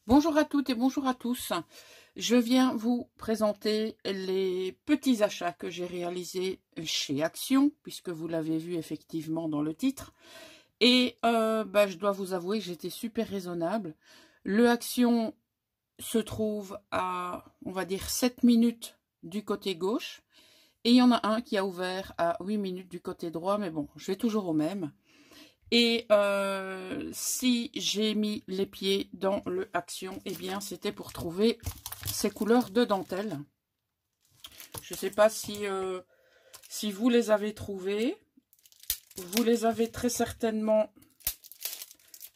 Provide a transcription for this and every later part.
Bonjour à toutes et bonjour à tous. Je viens vous présenter les petits achats que j'ai réalisés chez Action, puisque vous l'avez vu effectivement dans le titre. Et je dois vous avouer que j'étais super raisonnable. Le Action se trouve à, on va dire, 7 minutes du côté gauche. Et il y en a un qui a ouvert à 8 minutes du côté droit, mais bon, je vais toujours au même. Et si j'ai mis les pieds dans le Action, eh bien c'était pour trouver ces couleurs de dentelle. Je ne sais pas si vous les avez trouvées. Vous les avez très certainement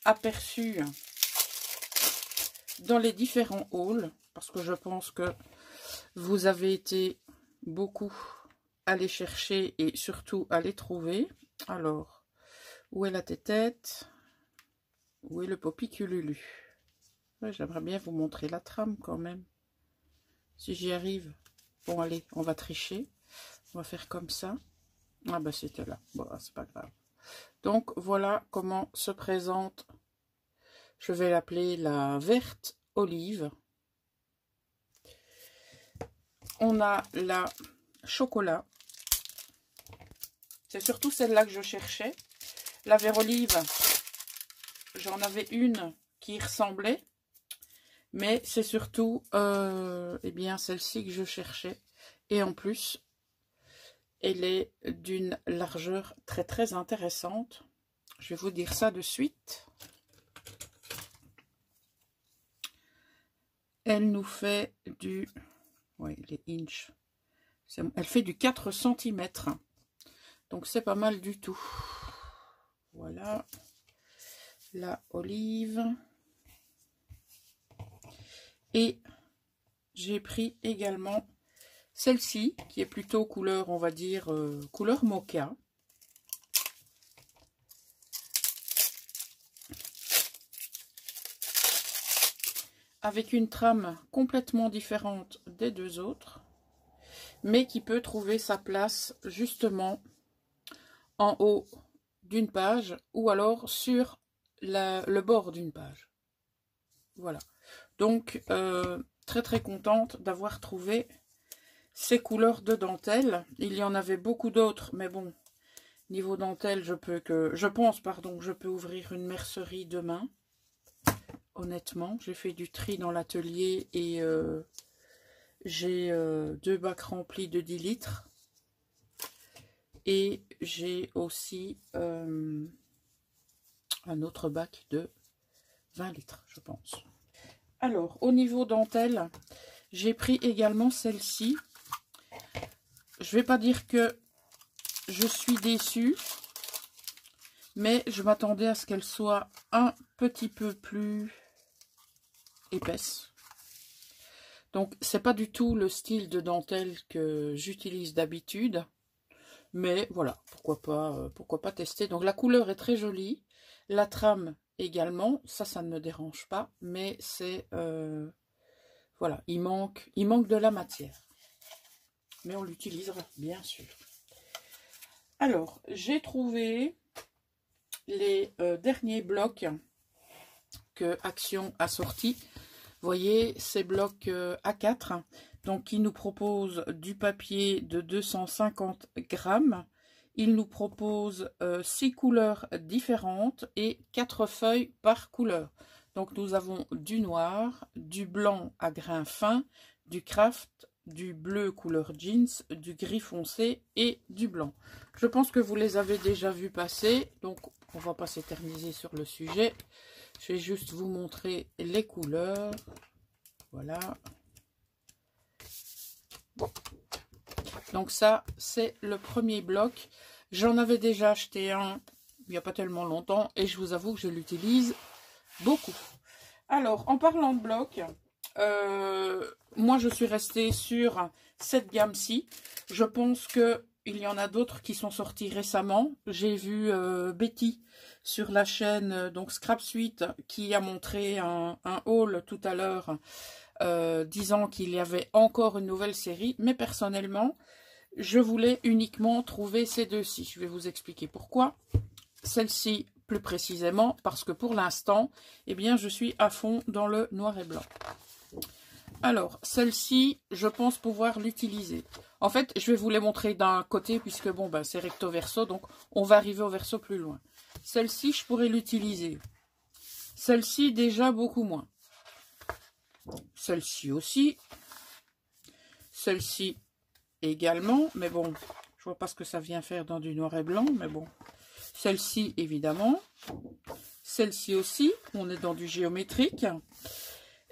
aperçues dans les différents hauls, parce que je pense que vous avez été beaucoup à les chercher et surtout à les trouver. Alors, où est la tétette? Où est le popicululu? Ouais, j'aimerais bien vous montrer la trame quand même. Si j'y arrive. Bon, allez, on va tricher. On va faire comme ça. Ah ben, c'était là. Bon, c'est pas grave. Donc, voilà comment se présente. Je vais l'appeler la verte olive. On a la chocolat. C'est surtout celle-là que je cherchais. La verte olive, j'en avais une qui ressemblait. Mais c'est surtout eh bien celle-ci que je cherchais. Et en plus, elle est d'une largeur très très intéressante. Je vais vous dire ça de suite. Elle nous fait du... Oui, les inches. Elle fait du 4 cm. Donc c'est pas mal du tout. Voilà. La olive. Et j'ai pris également celle-ci, qui est plutôt couleur, on va dire, couleur mocha. Avec une trame complètement différente des deux autres, mais qui peut trouver sa place justement en haut d'une page ou alors sur le bord d'une page. Voilà. Donc, très très contente d'avoir trouvé ces couleurs de dentelle. Il y en avait beaucoup d'autres, mais bon, niveau dentelle, je pense que je peux ouvrir une mercerie demain. Honnêtement, j'ai fait du tri dans l'atelier et j'ai 2 bacs remplis de 10 litres. Et j'ai aussi un autre bac de 20 litres, je pense. Alors, au niveau dentelle, j'ai pris également celle-ci. Je ne vais pas dire que je suis déçue, mais je m'attendais à ce qu'elle soit un petit peu plus épaisse. Donc, c'est pas du tout le style de dentelle que j'utilise d'habitude. Mais voilà, pourquoi pas tester. Donc, la couleur est très jolie. La trame également, ça ne me dérange pas. Mais c'est... voilà, il manque de la matière. Mais on l'utilisera, bien sûr. Alors, j'ai trouvé les derniers blocs que Action a sortis. Vous voyez, ces blocs A4. Donc, il nous propose du papier de 250 grammes. Il nous propose 6 couleurs différentes et 4 feuilles par couleur. Donc, nous avons du noir, du blanc à grains fins, du craft, du bleu couleur jeans, du gris foncé et du blanc. Je pense que vous les avez déjà vus passer, donc on ne va pas s'éterniser sur le sujet. Je vais juste vous montrer les couleurs. Voilà. Bon. Donc ça, c'est le premier bloc. J'en avais déjà acheté un il n'y a pas tellement longtemps et je vous avoue que je l'utilise beaucoup. Alors, en parlant de blocs, moi je suis restée sur cette gamme-ci. Je pense qu'il y en a d'autres qui sont sortis récemment. J'ai vu Betty sur la chaîne donc Scrap Suite qui a montré un haul tout à l'heure disant qu'il y avait encore une nouvelle série. Mais personnellement, je voulais uniquement trouver ces deux-ci. Je vais vous expliquer pourquoi. Celle-ci plus précisément, parce que pour l'instant, eh bien, je suis à fond dans le noir et blanc. Alors, celle-ci, je pense pouvoir l'utiliser. En fait, je vais vous les montrer d'un côté, puisque bon, ben, c'est recto verso, donc on va arriver au verso plus loin. Celle-ci, je pourrais l'utiliser. Celle-ci, déjà beaucoup moins. Celle-ci aussi. Celle-ci également, mais bon, je vois pas ce que ça vient faire dans du noir et blanc, mais bon. Celle-ci, évidemment. Celle-ci aussi, on est dans du géométrique.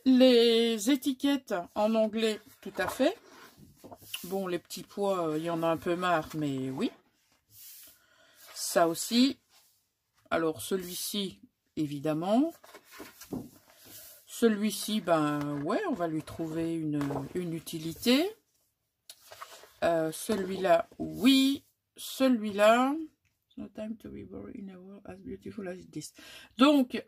Les étiquettes en anglais, tout à fait. Bon, les petits pois, il y en a un peu marre, mais oui. Ça aussi. Alors, celui-ci, évidemment. Celui-ci, ben ouais, on va lui trouver une utilité. Celui-là, oui. Celui-là, no time to be born in a world as beautiful as this. Donc,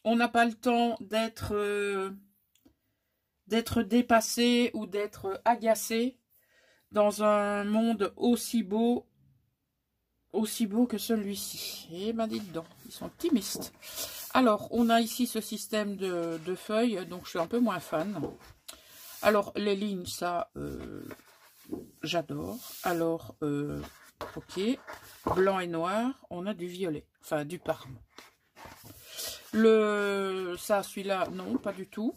on n'a pas le temps d'être dépassé ou d'être agacé dans un monde aussi beau que celui-ci. Eh ben, dites donc, ils sont optimistes. Alors, on a ici ce système de feuilles, donc je suis un peu moins fan. Alors, les lignes, ça, j'adore. Alors, ok, blanc et noir, on a du violet, enfin du parme. Celui-là, non, pas du tout.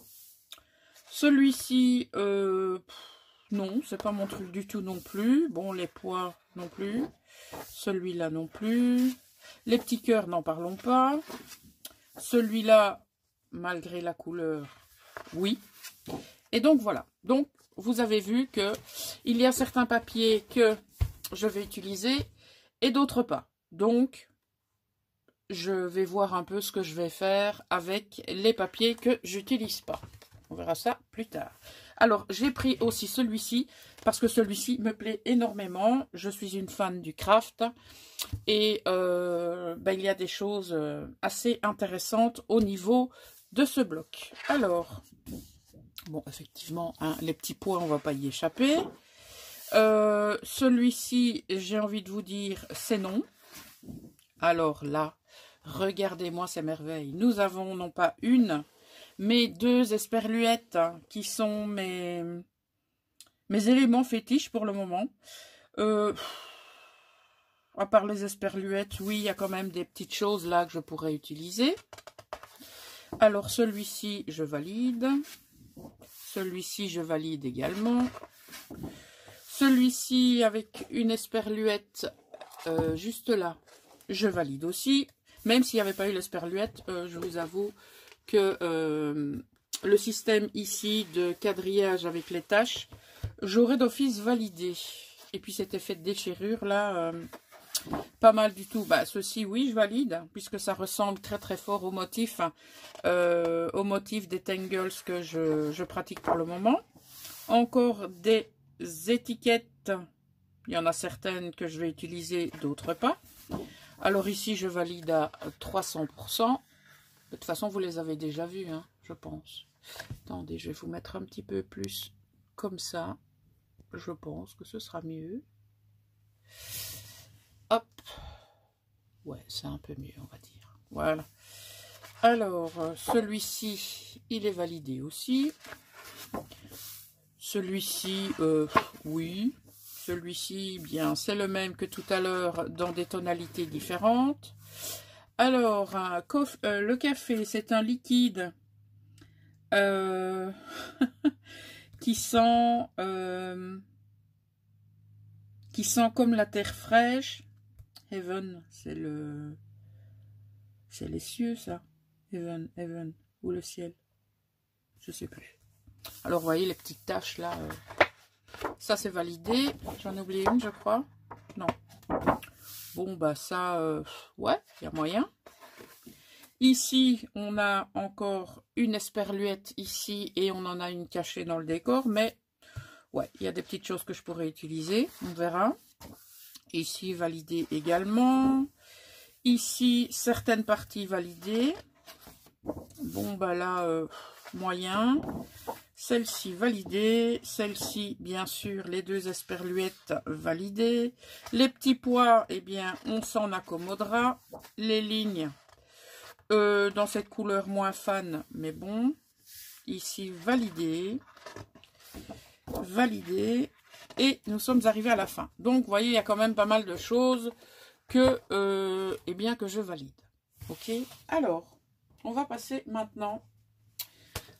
Celui-ci, non, c'est pas mon truc du tout non plus. Bon, les pois non plus. Celui-là non plus. Les petits cœurs, n'en parlons pas. Celui-là, malgré la couleur, oui. Et donc, voilà. Donc, vous avez vu que il y a certains papiers que je vais utiliser et d'autres pas. Donc, je vais voir un peu ce que je vais faire avec les papiers que j'utilise pas. On verra ça plus tard. Alors, j'ai pris aussi celui-ci parce que celui-ci me plaît énormément. Je suis une fan du craft et ben, il y a des choses assez intéressantes au niveau de ce bloc. Alors, bon, effectivement, hein, les petits pois, on va pas y échapper. Celui-ci, j'ai envie de vous dire, c'est non. Alors là, regardez-moi ces merveilles. Nous avons non pas une, mais deux esperluettes qui sont mes éléments fétiches pour le moment. À part les esperluettes, oui, il y a quand même des petites choses là que je pourrais utiliser. Alors celui-ci, je valide. Celui-ci, je valide également. Celui-ci, avec une esperluette juste là, je valide aussi. Même s'il n'y avait pas eu l'esperluette, je vous avoue que le système ici de quadrillage avec les taches, j'aurais d'office validé. Et puis cet effet de déchirure là, pas mal du tout. Bah, ceci, oui, je valide, puisque ça ressemble très très fort au motif des tangles que je pratique pour le moment. Encore des étiquettes. Il y en a certaines que je vais utiliser, d'autres pas. Alors ici, je valide à 300%. De toute façon, vous les avez déjà vus, hein, je pense. Attendez, je vais vous mettre un petit peu plus comme ça. Je pense que ce sera mieux. Hop. Ouais, c'est un peu mieux, on va dire. Voilà. Alors, celui-ci, il est validé aussi. Celui-ci, oui. Celui-ci, bien, c'est le même que tout à l'heure dans des tonalités différentes. Alors, le café, c'est un liquide qui sent comme la terre fraîche. Heaven, c'est les cieux, ça. Heaven, ou le ciel. Je sais plus. Alors, vous voyez les petites taches là. Ça, c'est validé. J'en ai oublié une, je crois. Non. Bon, bah ça, ouais, il y a moyen. Ici, on a encore une esperluette ici et on en a une cachée dans le décor. Mais, ouais, il y a des petites choses que je pourrais utiliser. On verra. Ici, validé également. Ici, certaines parties validées. Bon, bah là, moyen. Celle-ci validée. Celle-ci, bien sûr, les deux esperluettes validées. Les petits pois, eh bien, on s'en accommodera. Les lignes, dans cette couleur moins fan, mais bon. Ici, validé. Validé. Et nous sommes arrivés à la fin. Donc, vous voyez, il y a quand même pas mal de choses que, eh bien, que je valide. Ok. Alors, on va passer maintenant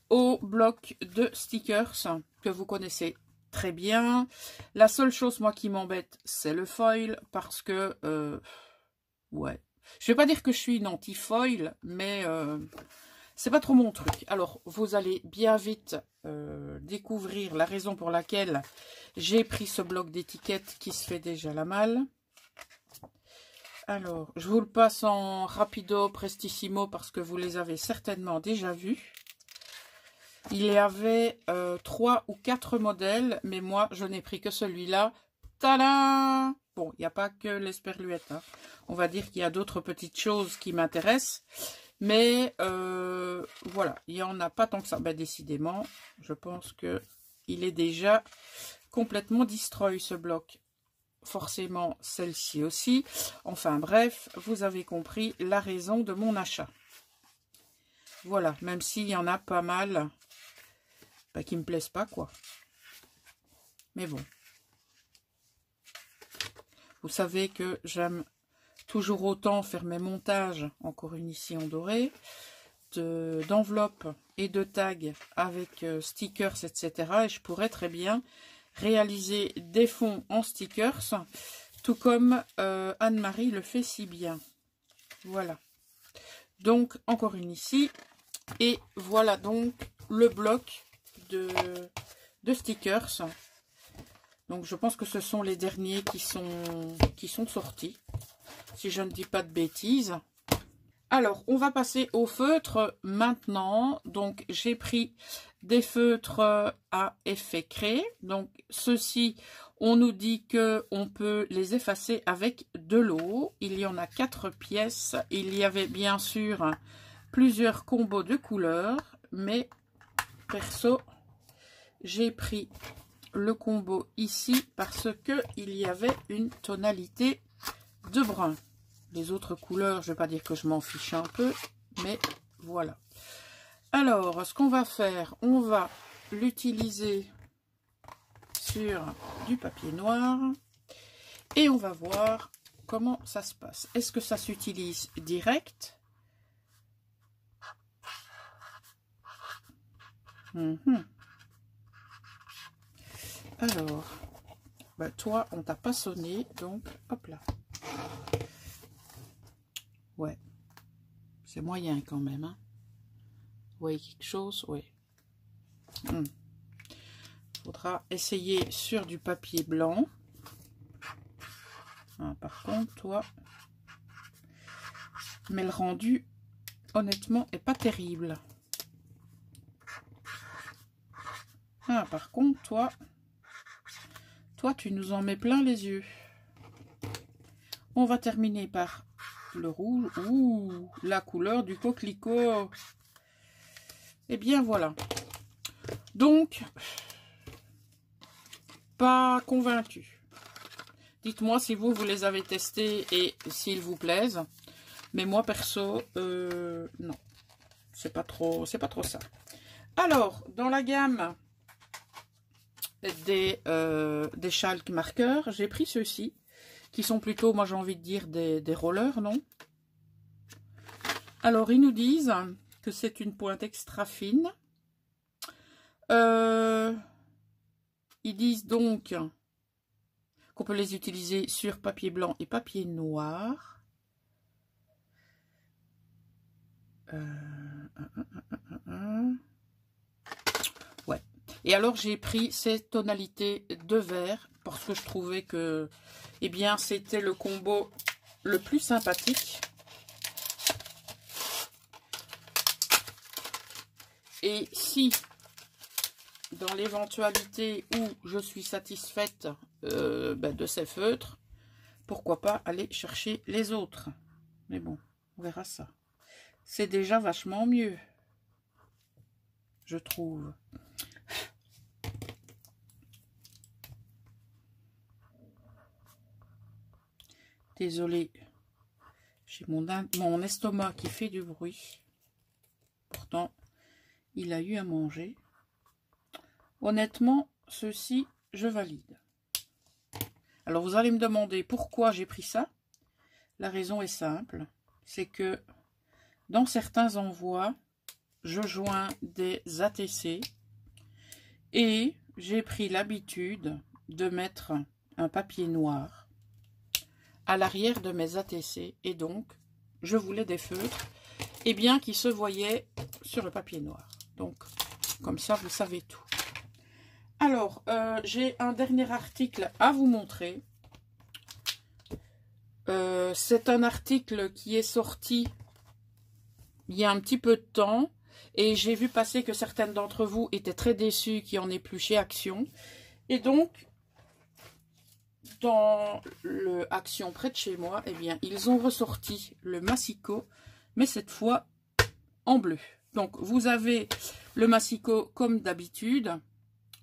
au bloc de stickers que vous connaissez très bien. La seule chose, moi, qui m'embête, c'est le foil parce que, ouais, je vais pas dire que je suis une anti-foil, mais c'est pas trop mon truc. Alors, vous allez bien vite découvrir la raison pour laquelle j'ai pris ce bloc d'étiquettes qui se fait déjà la malle. Alors, je vous le passe en rapido, prestissimo, parce que vous les avez certainement déjà vus. Il y avait 3 ou 4 modèles, mais moi, je n'ai pris que celui-là. Tadam! Bon, il n'y a pas que l'esperluette. Hein. On va dire qu'il y a d'autres petites choses qui m'intéressent. Mais voilà, il n'y en a pas tant que ça. Ben, décidément, je pense qu'il est déjà complètement destroy, ce bloc. Forcément, celle-ci aussi. Enfin bref, vous avez compris la raison de mon achat. Voilà, même s'il y en a pas mal qui me plaisent pas, quoi. Mais bon. Vous savez que j'aime toujours autant faire mes montages, encore une ici en doré, d'enveloppes et de tags avec stickers, etc. Et je pourrais très bien réaliser des fonds en stickers, tout comme Anne-Marie le fait si bien. Voilà. Donc, encore une ici. Et voilà donc le bloc de stickers. Donc je pense que ce sont les derniers qui sont sortis, si je ne dis pas de bêtises. Alors on va passer au feutre maintenant. Donc j'ai pris des feutres à effet créé. Donc ceux-ci, on nous dit que on peut les effacer avec de l'eau. Il y en a 4 pièces. Il y avait bien sûr plusieurs combos de couleurs, mais perso j'ai pris le combo ici parce que il y avait une tonalité de brun. Les autres couleurs, je ne vais pas dire que je m'en fiche un peu, mais voilà. Alors, ce qu'on va faire, on va l'utiliser sur du papier noir et on va voir comment ça se passe. Est-ce que ça s'utilise direct? Alors, bah toi, on t'a pas sonné, donc hop là. Ouais, c'est moyen quand même. Hein. Vous voyez quelque chose? Oui. Faudra essayer sur du papier blanc. Ah, par contre, toi, mais le rendu, honnêtement, est pas terrible. Ah, par contre, toi, tu nous en mets plein les yeux. On va terminer par le rouge. Ouh, la couleur du coquelicot. Eh bien, voilà. Donc, pas convaincu. Dites-moi si vous les avez testés et s'ils vous plaisent. Mais moi, perso, non. C'est pas trop ça. Alors, dans la gamme des chalk marqueurs, j'ai pris ceux-ci, qui sont plutôt, moi j'ai envie de dire, des rollers, non? Alors, ils nous disent que c'est une pointe extra fine. Ils disent donc qu'on peut les utiliser sur papier blanc et papier noir. Ouais. Et alors j'ai pris ces tonalités de vert parce que je trouvais que, eh bien, c'était le combo le plus sympathique. Et si, dans l'éventualité où je suis satisfaite de ces feutres, pourquoi pas aller chercher les autres. Mais bon, on verra ça. C'est déjà vachement mieux, je trouve. Désolée, j'ai mon estomac qui fait du bruit. Pourtant, il a eu à manger. Honnêtement, ceci, je valide. Alors, vous allez me demander pourquoi j'ai pris ça. La raison est simple. C'est que dans certains envois, je joins des ATC et j'ai pris l'habitude de mettre un papier noir à l'arrière de mes ATC et donc je voulais des feutres et bien qui se voyaient sur le papier noir. Donc comme ça vous savez tout. Alors j'ai un dernier article à vous montrer. C'est un article qui est sorti il y a un petit peu de temps et j'ai vu passer que certaines d'entre vous étaient très déçues qu'il n'y en ait plus chez Action. Et donc, dans le Action près de chez moi, eh bien, ils ont ressorti le massicot, mais cette fois en bleu. Donc, vous avez le massicot comme d'habitude,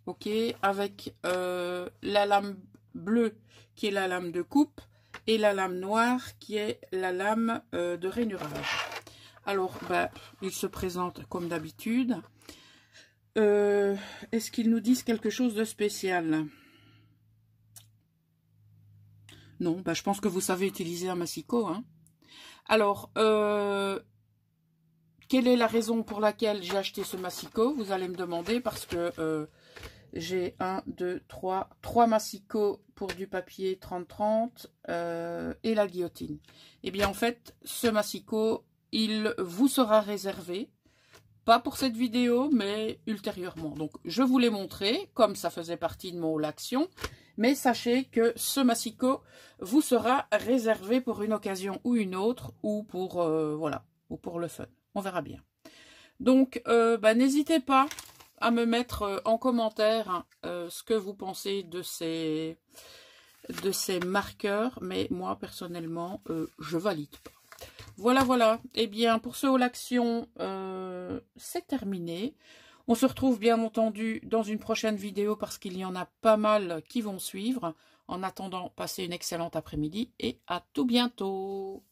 ok, avec la lame bleue qui est la lame de coupe et la lame noire qui est la lame de rainurage. Alors, ben, ils se présentent comme d'habitude. Est-ce qu'ils nous disent quelque chose de spécial? Non, ben, je pense que vous savez utiliser un massicot. Hein. Alors, quelle est la raison pour laquelle j'ai acheté ce massicot? Vous allez me demander parce que j'ai 3 massicots pour du papier 30-30 et la guillotine. Eh bien, en fait, ce massicot, il vous sera réservé, pas pour cette vidéo, mais ultérieurement. Donc, je vous l'ai montré, comme ça faisait partie de mon haul Action, mais sachez que ce massicot vous sera réservé pour une occasion ou une autre, ou pour, voilà, ou pour le fun. On verra bien. Donc, n'hésitez pas à me mettre en commentaire ce que vous pensez de ces marqueurs, mais moi, personnellement, je valide pas. Voilà, voilà. Eh bien, pour ce haul Action, c'est terminé. On se retrouve bien entendu dans une prochaine vidéo parce qu'il y en a pas mal qui vont suivre. En attendant, passez une excellente après-midi et à tout bientôt.